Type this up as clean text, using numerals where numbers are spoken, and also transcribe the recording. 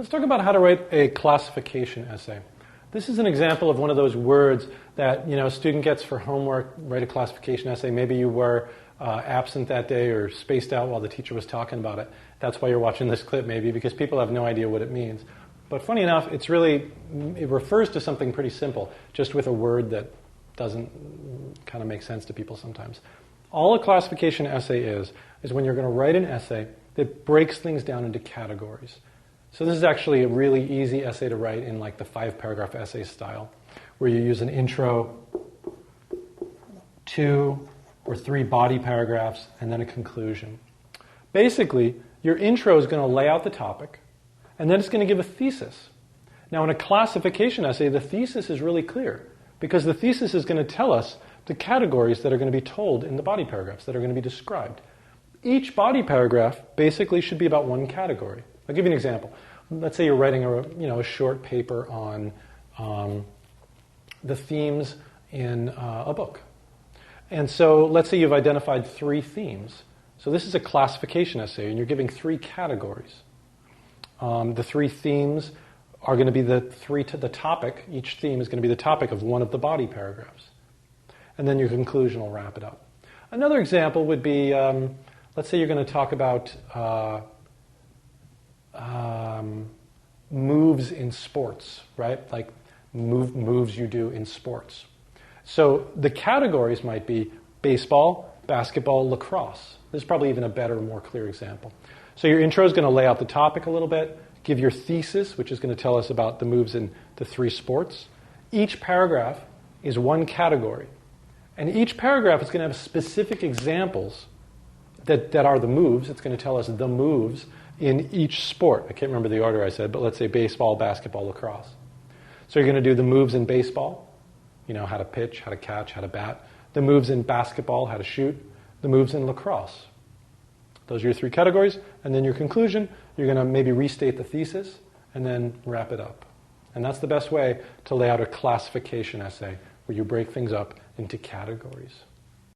Let's talk about how to write a classification essay. This is an example of one of those words that a student gets for homework. Write a classification essay. Maybe you were absent that day or spaced out while the teacher was talking about it. That's why you're watching this clip, maybe, because people have no idea what it means. But funny enough, it refers to something pretty simple, just with a word that doesn't kind of make sense to people sometimes. All a classification essay is when you're going to write an essay that breaks things down into categories. So this is actually a really easy essay to write in like the 5-paragraph essay style, where you use an intro, 2 or 3 body paragraphs, and then a conclusion. Basically, your intro is going to lay out the topic, and then it's going to give a thesis. Now in a classification essay, the thesis is really clear, because the thesis is going to tell us the categories that are going to be told in the body paragraphs, that are going to be described. Each body paragraph basically should be about one category. I'll give you an example. Let's say you're writing a short paper on the themes in a book. And so let's say you've identified 3 themes. So this is a classification essay, and you're giving 3 categories. The 3 themes are going to be the topic. Each theme is going to be the topic of one of the body paragraphs. And then your conclusion will wrap it up. Another example would be, let's say you're going to talk about moves in sports, right? Like moves you do in sports. So the categories might be baseball, basketball, lacrosse. This is probably even a better, more clear example. So your intro is going to lay out the topic a little bit, give your thesis, which is going to tell us about the moves in the 3 sports. Each paragraph is one category. And each paragraph is going to have specific examples that are the moves. It's going to tell us the moves in each sport. I can't remember the order I said, but let's say baseball, basketball, lacrosse. So you're going to do the moves in baseball, how to pitch, how to catch, how to bat. The moves in basketball, how to shoot. The moves in lacrosse. Those are your 3 categories. And then your conclusion, you're going to maybe restate the thesis and then wrap it up. And that's the best way to lay out a classification essay, where you break things up into categories.